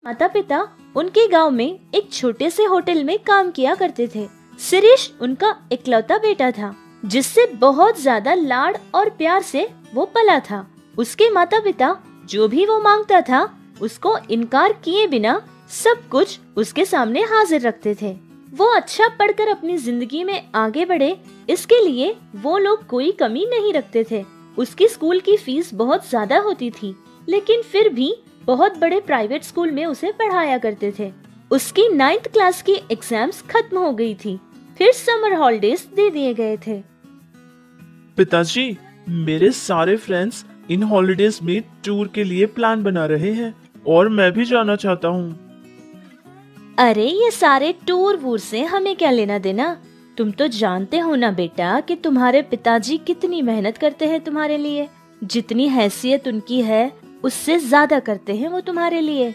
माता पिता उनके गांव में एक छोटे से होटल में काम किया करते थे। शिरीष उनका इकलौता बेटा था, जिससे बहुत ज्यादा लाड और प्यार से वो पला था। उसके माता पिता जो भी वो मांगता था उसको इनकार किए बिना सब कुछ उसके सामने हाजिर रखते थे। वो अच्छा पढ़कर अपनी जिंदगी में आगे बढ़े, इसके लिए वो लोग कोई कमी नहीं रखते थे। उसकी स्कूल की फीस बहुत ज्यादा होती थी, लेकिन फिर भी बहुत बड़े प्राइवेट स्कूल में उसे पढ़ाया करते थे। उसकी 9th क्लास की एग्जाम्स खत्म हो गई थी, फिर समर हॉलिडेज दे दिए गए थे। पिताजी, मेरे सारे फ्रेंड्स इन हॉलिडेज में टूर के लिए प्लान बना रहे हैं और मैं भी जाना चाहता हूँ। अरे ये सारे टूर वूर से हमें क्या लेना देना। तुम तो जानते हो ना बेटा कि तुम्हारे पिताजी कितनी मेहनत करते हैं तुम्हारे लिए। जितनी हैसियत उनकी है उससे ज्यादा करते हैं वो तुम्हारे लिए।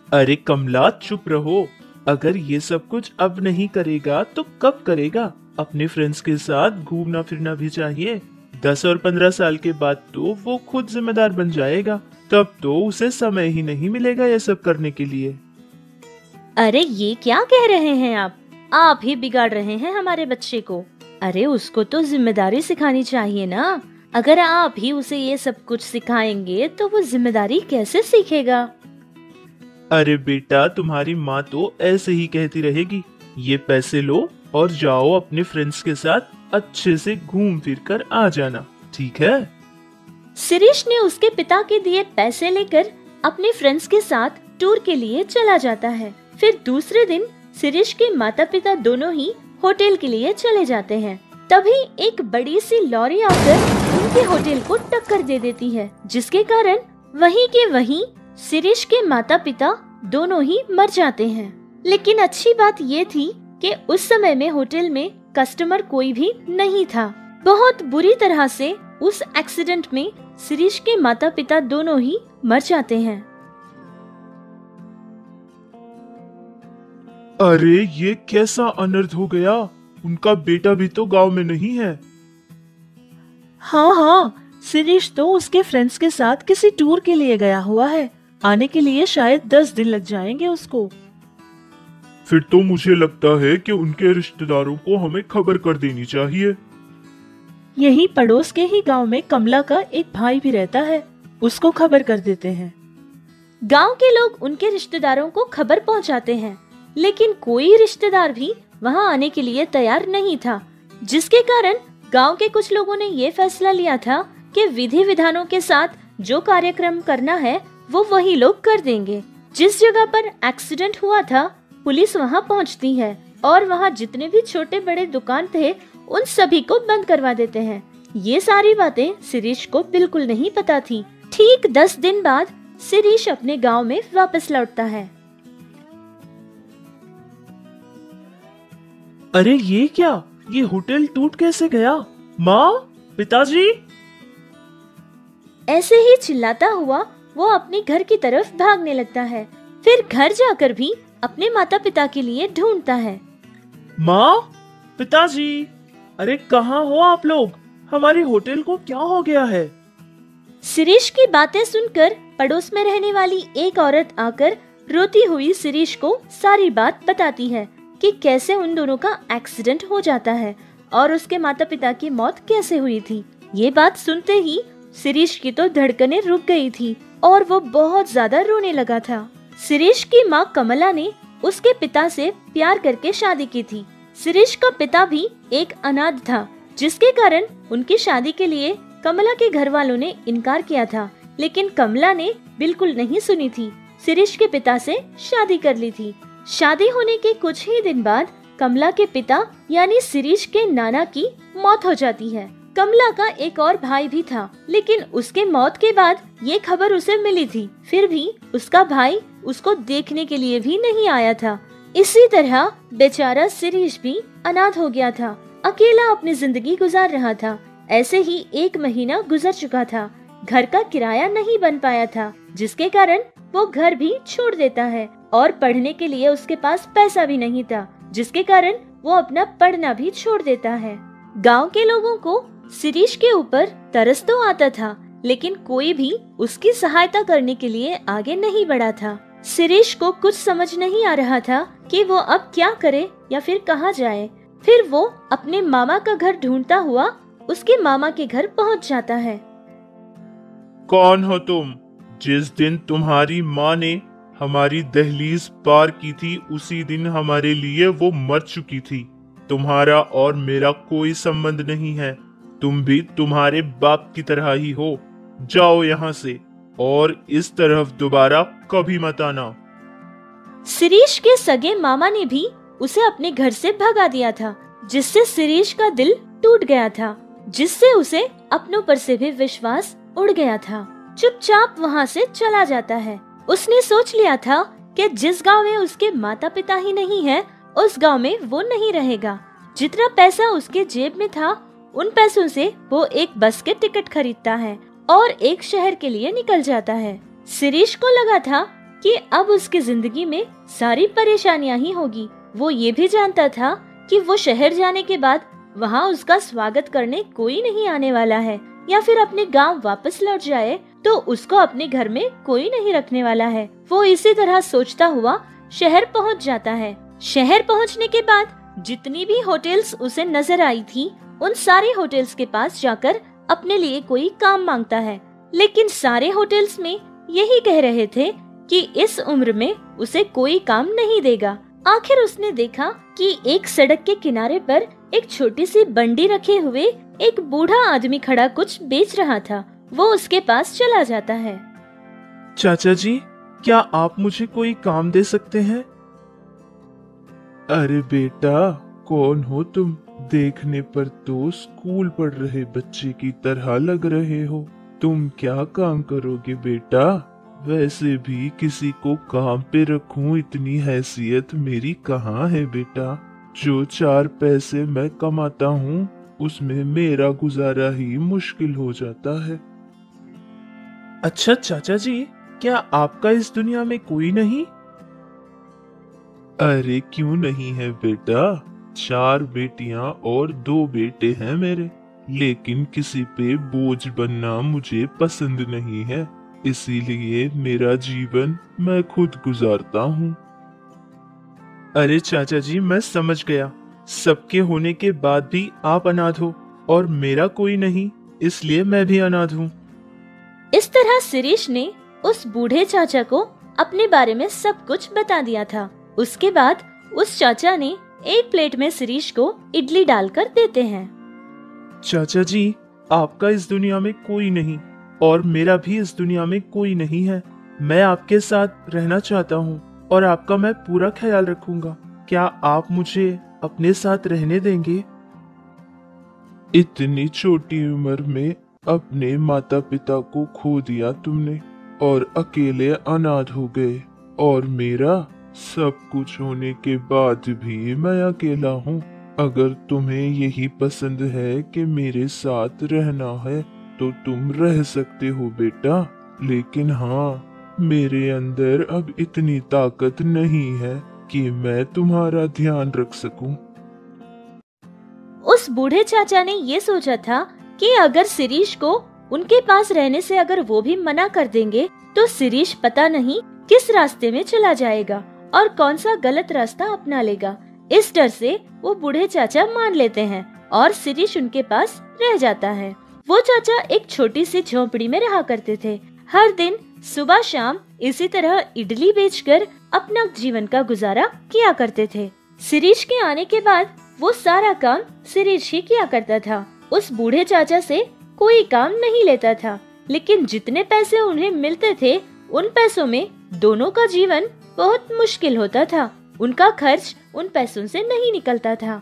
अरे कमला, चुप रहो। अगर ये सब कुछ अब नहीं करेगा तो कब करेगा? अपने फ्रेंड्स के साथ घूमना फिरना भी चाहिए। 10 और 15 साल के बाद तो वो खुद जिम्मेदार बन जाएगा, तब तो उसे समय ही नहीं मिलेगा ये सब करने के लिए। अरे ये क्या कह रहे हैं आप ही बिगाड़ रहे हैं हमारे बच्चे को। अरे उसको तो जिम्मेदारी सिखानी चाहिए ना। अगर आप ही उसे ये सब कुछ सिखाएंगे तो वो जिम्मेदारी कैसे सीखेगा? अरे बेटा, तुम्हारी माँ तो ऐसे ही कहती रहेगी। ये पैसे लो और जाओ अपने फ्रेंड्स के साथ अच्छे से घूम फिर कर आ जाना, ठीक है? शिरीष ने उसके पिता के दिए पैसे लेकर अपने फ्रेंड्स के साथ टूर के लिए चला जाता है। फिर दूसरे दिन शिरीष के माता पिता दोनों ही होटल के लिए चले जाते हैं। तभी एक बड़ी सी लॉरी आकर उनके होटल को टक्कर दे देती है, जिसके कारण वहीं के वहीं शिरीष के माता पिता दोनों ही मर जाते हैं। लेकिन अच्छी बात ये थी कि उस समय में होटल में कस्टमर कोई भी नहीं था। बहुत बुरी तरह से उस एक्सीडेंट में शिरीष के माता पिता दोनों ही मर जाते हैं। अरे ये कैसा अनर्थ हो गया? उनका बेटा भी तो गांव में नहीं है। हाँ, शिरीष तो उसके फ्रेंड्स के साथ किसी टूर के लिए गया हुआ है। आने के लिए शायद 10 दिन लग जाएंगे उसको। फिर तो मुझे लगता है कि उनके रिश्तेदारों को हमें खबर कर देनी चाहिए। यही पड़ोस के ही गांव में कमला का एक भाई भी रहता है, उसको खबर कर देते हैं। गांव के लोग उनके रिश्तेदारों को खबर पहुंचाते हैं, लेकिन कोई रिश्तेदार भी वहां आने के लिए तैयार नहीं था, जिसके कारण गांव के कुछ लोगों ने ये फैसला लिया था कि विधि विधानों के साथ जो कार्यक्रम करना है वो वही लोग कर देंगे। जिस जगह पर एक्सीडेंट हुआ था पुलिस वहां पहुंचती है और वहां जितने भी छोटे बड़े दुकान थे उन सभी को बंद करवा देते हैं। ये सारी बातें शिरीष को बिल्कुल नहीं पता थी। ठीक 10 दिन बाद शिरीष अपने गांव में वापस लौटता है। अरे ये क्या? ये होटल टूट कैसे गया? माँ, पिताजी! ऐसे ही चिल्लाता हुआ वो अपने घर की तरफ भागने लगता है। फिर घर जाकर भी अपने माता पिता के लिए ढूंढता है। माँ, पिताजी! अरे कहाँ हो आप लोग? हमारे होटल को क्या हो गया है? शिरीष की बातें सुनकर पड़ोस में रहने वाली एक औरत आकर रोती हुई शिरीष को सारी बात बताती है कि कैसे उन दोनों का एक्सीडेंट हो जाता है और उसके माता पिता की मौत कैसे हुई थी। ये बात सुनते ही शिरीष की तो धड़कनें रुक गई थी और वो बहुत ज्यादा रोने लगा था। शिरीष की माँ कमला ने उसके पिता से प्यार करके शादी की थी। शिरीष का पिता भी एक अनाथ था, जिसके कारण उनकी शादी के लिए कमला के घर वालों ने इनकार किया था, लेकिन कमला ने बिल्कुल नहीं सुनी थी। शिरीष के पिता से शादी कर ली थी। शादी होने के कुछ ही दिन बाद कमला के पिता यानी शिरीष के नाना की मौत हो जाती है। कमला का एक और भाई भी था, लेकिन उसके मौत के बाद ये खबर उसे मिली थी, फिर भी उसका भाई उसको देखने के लिए भी नहीं आया था। इसी तरह बेचारा शिरीष भी अनाथ हो गया था, अकेला अपनी जिंदगी गुजार रहा था। ऐसे ही 1 महीना गुजर चुका था। घर का किराया नहीं बन पाया था, जिसके कारण वो घर भी छोड़ देता है और पढ़ने के लिए उसके पास पैसा भी नहीं था, जिसके कारण वो अपना पढ़ना भी छोड़ देता है। गांव के लोगों को शिरीष के ऊपर तरस तो आता था, लेकिन कोई भी उसकी सहायता करने के लिए आगे नहीं बढ़ा था। शिरीष को कुछ समझ नहीं आ रहा था कि वो अब क्या करे या फिर कहाँ जाए। फिर वो अपने मामा का घर ढूंढता हुआ उसके मामा के घर पहुंच जाता है। कौन हो तुम? जिस दिन तुम्हारी माँ ने हमारी दहलीज पार की थी उसी दिन हमारे लिए वो मर चुकी थी। तुम्हारा और मेरा कोई संबंध नहीं है। तुम भी तुम्हारे बाप की तरह ही हो। जाओ यहाँ से और इस तरफ दोबारा कभी मत आना। शिरीष के सगे मामा ने भी उसे अपने घर से भगा दिया था, जिससे शिरीष का दिल टूट गया था, जिससे उसे अपनों पर से भी विश्वास उड़ गया था। चुपचाप वहाँ से चला जाता है। उसने सोच लिया था कि जिस गांव में उसके माता पिता ही नहीं है, उस गांव में वो नहीं रहेगा। जितना पैसा उसके जेब में था, उन पैसों से वो एक बस के टिकट खरीदता है और एक शहर के लिए निकल जाता है। शिरीष को लगा था कि अब उसकी जिंदगी में सारी परेशानियां ही होगी। वो ये भी जानता था कि वो शहर जाने के बाद वहाँ उसका स्वागत करने कोई नहीं आने वाला है, या फिर अपने गांव वापस लौट जाए तो उसको अपने घर में कोई नहीं रखने वाला है। वो इसी तरह सोचता हुआ शहर पहुँच जाता है। शहर पहुँचने के बाद जितनी भी होटल्स उसे नजर आई थी, उन सारे होटल्स के पास जाकर अपने लिए कोई काम मांगता है, लेकिन सारे होटल्स में यही कह रहे थे कि इस उम्र में उसे कोई काम नहीं देगा। आखिर उसने देखा कि एक सड़क के किनारे पर एक छोटी सी बंडी रखे हुए एक बूढ़ा आदमी खड़ा कुछ बेच रहा था। वो उसके पास चला जाता है। चाचा जी, क्या आप मुझे कोई काम दे सकते हैं? अरे बेटा, कौन हो तुम? देखने पर तो स्कूल पढ़ रहे बच्चे की तरह लग रहे हो। तुम क्या काम करोगे बेटा? वैसे भी किसी को काम पे रखूं इतनी हैसियत मेरी कहाँ है बेटा। जो 4 पैसे मैं कमाता हूँ उसमें मेरा गुजारा ही मुश्किल हो जाता है। अच्छा चाचा जी, क्या आपका इस दुनिया में कोई नहीं? अरे क्यों नहीं है बेटा, 4 बेटियां और 2 बेटे हैं मेरे, लेकिन किसी पे बोझ बनना मुझे पसंद नहीं है, इसीलिए मेरा जीवन मैं खुद गुजारता हूँ। अरे चाचा जी, मैं समझ गया। सबके होने के बाद भी आप अनाथ हो और मेरा कोई नहीं, इसलिए मैं भी अनाथ हूँ। इस तरह शिरीष ने उस बूढ़े चाचा को अपने बारे में सब कुछ बता दिया था। उसके बाद उस चाचा ने एक प्लेट में शिरीष को इडली डालकर देते हैं। चाचा जी, आपका इस दुनिया में कोई नहीं और मेरा भी इस दुनिया में कोई नहीं है। मैं आपके साथ रहना चाहता हूँ और आपका मैं पूरा ख्याल रखूंगा। क्या आप मुझे अपने साथ रहने देंगे? इतनी छोटी उम्र में अपने माता पिता को खो दिया तुमने और अकेले अनाथ हो गए, और मेरा सब कुछ होने के बाद भी मैं अकेला हूँ। अगर तुम्हें यही पसंद है कि मेरे साथ रहना है तो तुम रह सकते हो बेटा, लेकिन हाँ, मेरे अंदर अब इतनी ताकत नहीं है कि मैं तुम्हारा ध्यान रख सकूं। उस बूढ़े चाचा ने ये सोचा था कि अगर शिरीष को उनके पास रहने से अगर वो भी मना कर देंगे तो शिरीष पता नहीं किस रास्ते में चला जाएगा और कौन सा गलत रास्ता अपना लेगा। इस डर से वो बूढ़े चाचा मान लेते हैं और शिरीष उनके पास रह जाता है। वो चाचा एक छोटी सी झोपड़ी में रहा करते थे। हर दिन सुबह शाम इसी तरह इडली बेचकर अपना जीवन का गुजारा किया करते थे। शिरीष के आने के बाद वो सारा काम शिरीष ही किया करता था। उस बूढ़े चाचा से कोई काम नहीं लेता था, लेकिन जितने पैसे उन्हें मिलते थे उन पैसों में दोनों का जीवन बहुत मुश्किल होता था। उनका खर्च उन पैसों से नहीं निकलता था।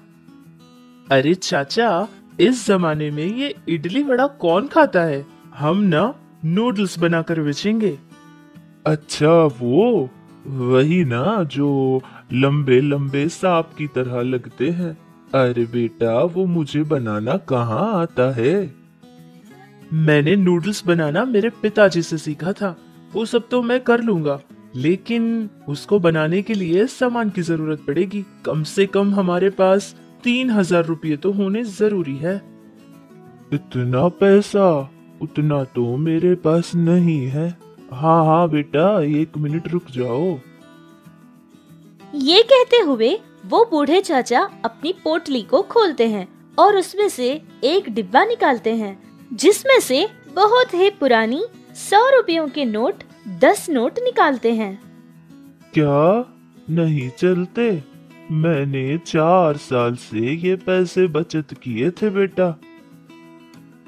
अरे चाचा, इस जमाने में ये इडली वड़ा कौन खाता है? हम ना नूडल्स बनाकर बेचेंगे। अच्छा, वो वही ना जो लंबे लंबे सांप की तरह लगते हैं। अरे बेटा, वो मुझे बनाना कहाँ आता है। मैंने नूडल्स बनाना मेरे पिताजी से सीखा था। वो सब तो मैं कर लूंगा, लेकिन उसको बनाने के लिए सामान की जरूरत पड़ेगी। कम से कम हमारे पास 3000 रुपये तो होने जरूरी है। इतना पैसा? उतना तो मेरे पास नहीं है। हाँ हाँ बेटा, 1 मिनट रुक जाओ। ये कहते हुए वो बूढ़े चाचा अपनी पोटली को खोलते हैं और उसमें से एक डिब्बा निकालते हैं, जिसमें से बहुत ही पुरानी 100 रुपयों के नोट 10 नोट निकालते हैं। क्या नहीं चलते? मैंने 4 साल से ये पैसे बचत किए थे बेटा।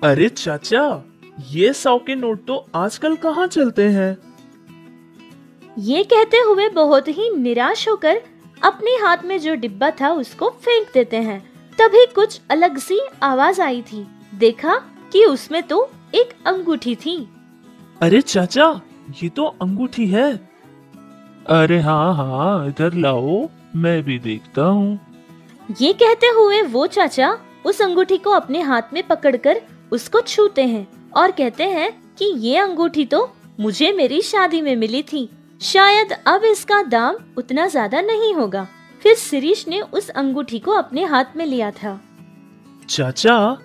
अरे चाचा, ये 100 के नोट तो आजकल कहाँ चलते हैं? ये कहते हुए बहुत ही निराश होकर अपने हाथ में जो डिब्बा था उसको फेंक देते हैं। तभी कुछ अलग सी आवाज आई थी। देखा कि उसमें तो एक अंगूठी थी। अरे चाचा, ये तो अंगूठी है। अरे हाँ हाँ, इधर लाओ, मैं भी देखता हूँ। ये कहते हुए वो चाचा उस अंगूठी को अपने हाथ में पकड़कर उसको छूते हैं और कहते हैं कि ये अंगूठी तो मुझे मेरी शादी में मिली थी, शायद अब इसका दाम उतना ज्यादा नहीं होगा। फिर शिरीष ने उस अंगूठी को अपने हाथ में लिया था। चाचा,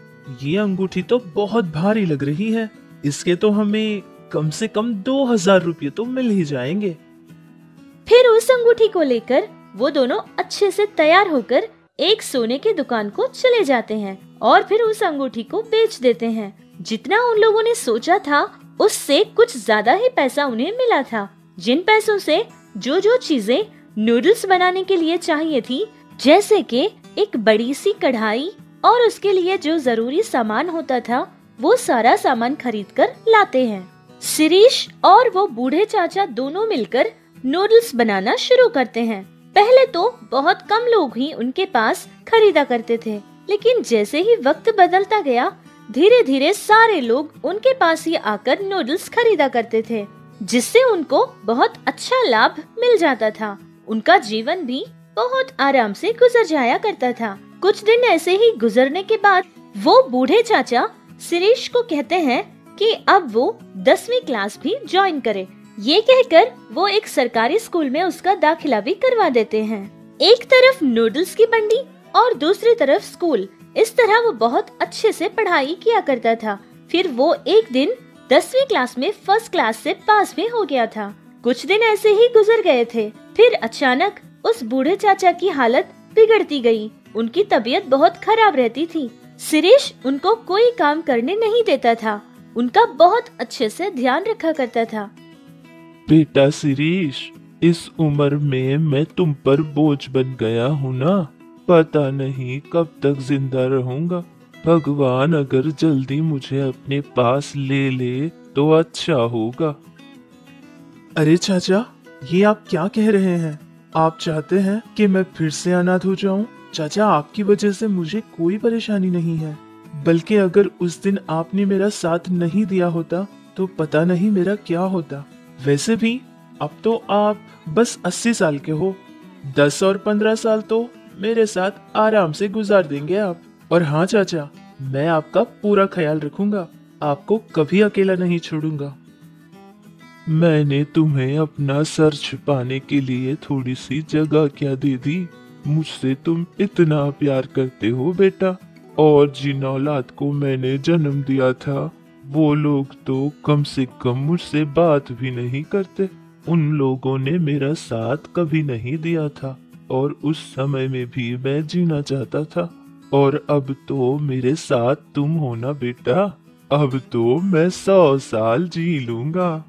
ये अंगूठी तो बहुत भारी लग रही है। इसके तो हमें कम से कम 2000 रुपये तो मिल ही जाएंगे। फिर उस अंगूठी को लेकर वो दोनों अच्छे से तैयार होकर एक सोने की दुकान को चले जाते हैं और फिर उस अंगूठी को बेच देते हैं। जितना उन लोगों ने सोचा था उससे कुछ ज्यादा ही पैसा उन्हें मिला था। जिन पैसों से जो जो चीजें नूडल्स बनाने के लिए चाहिए थी, जैसे कि एक बड़ी सी कढ़ाई और उसके लिए जो जरूरी सामान होता था, वो सारा सामान खरीद कर लाते हैं। शिरीष और वो बूढ़े चाचा दोनों मिलकर नूडल्स बनाना शुरू करते हैं। पहले तो बहुत कम लोग ही उनके पास खरीदा करते थे, लेकिन जैसे ही वक्त बदलता गया, धीरे धीरे सारे लोग उनके पास ही आकर नूडल्स खरीदा करते थे, जिससे उनको बहुत अच्छा लाभ मिल जाता था। उनका जीवन भी बहुत आराम से गुजर जाया करता था। कुछ दिन ऐसे ही गुजरने के बाद वो बूढ़े चाचा शिरीष को कहते हैं कि अब वो 10वीं क्लास भी ज्वाइन करे। ये कहकर वो एक सरकारी स्कूल में उसका दाखिला भी करवा देते हैं। एक तरफ नूडल्स की बंडी और दूसरी तरफ स्कूल, इस तरह वो बहुत अच्छे से पढ़ाई किया करता था। फिर वो एक दिन 10वीं क्लास में फर्स्ट क्लास से पास भी हो गया था। कुछ दिन ऐसे ही गुजर गए थे। फिर अचानक उस बूढ़े चाचा की हालत बिगड़ती गई। उनकी तबीयत बहुत खराब रहती थी। शिरीष उनको कोई काम करने नहीं देता था, उनका बहुत अच्छे से ध्यान रखा करता था। बेटा शिरीष, इस उम्र में मैं तुम पर बोझ बन गया हूँ ना। पता नहीं कब तक जिंदा रहूंगा। भगवान अगर जल्दी मुझे अपने पास ले ले तो अच्छा होगा। अरे चाचा, ये आप क्या कह रहे हैं? आप चाहते हैं कि मैं फिर से अनाथ हो जाऊं? चाचा, आपकी वजह से मुझे कोई परेशानी नहीं है, बल्कि अगर उस दिन आपने मेरा साथ नहीं दिया होता तो पता नहीं मेरा क्या होता। वैसे भी अब तो आप बस 80 साल के हो। 10 और 15 साल तो मेरे साथ आराम से गुजार देंगे आप। और हाँ चाचा, मैं आपका पूरा ख्याल रखूंगा, आपको कभी अकेला नहीं छोड़ूंगा। मैंने तुम्हें अपना सर छुपाने के लिए थोड़ी सी जगह क्या दे दी? मुझसे तुम इतना प्यार करते हो बेटा। और जिन औलाद को मैंने जन्म दिया था, वो लोग तो कम से कम मुझसे बात भी नहीं करते। उन लोगों ने मेरा साथ कभी नहीं दिया था और उस समय में भी मैं जीना चाहता था। और अब तो मेरे साथ तुम हो ना बेटा, अब तो मैं 100 साल जी लूंगा।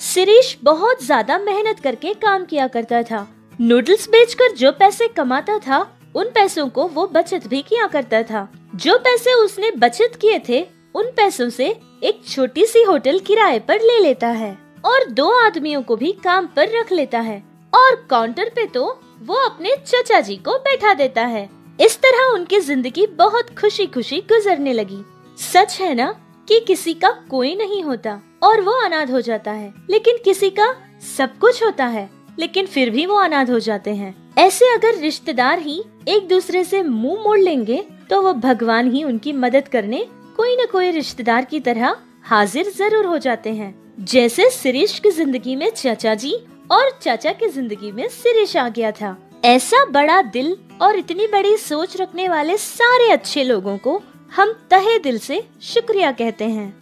शिरीष बहुत ज्यादा मेहनत करके काम किया करता था। नूडल्स बेचकर जो पैसे कमाता था, उन पैसों को वो बचत भी किया करता था। जो पैसे उसने बचत किए थे, उन पैसों से एक छोटी सी होटल किराए पर ले लेता है और 2 आदमियों को भी काम पर रख लेता है और काउंटर पे तो वो अपने चचा जी को बैठा देता है। इस तरह उनकी जिंदगी बहुत खुशी खुशी गुजरने लगी। सच है ना कि किसी का कोई नहीं होता और वो अनाथ हो जाता है, लेकिन किसी का सब कुछ होता है लेकिन फिर भी वो अनाथ हो जाते हैं। ऐसे अगर रिश्तेदार ही एक दूसरे से मुंह मोड़ लेंगे तो वो भगवान ही उनकी मदद करने कोई न कोई रिश्तेदार की तरह हाजिर जरूर हो जाते हैं। जैसे शिरीष की जिंदगी में चाचा जी और चाचा की जिंदगी में शिरीष आ गया था। ऐसा बड़ा दिल और इतनी बड़ी सोच रखने वाले सारे अच्छे लोगों को हम तहे दिल से शुक्रिया कहते हैं।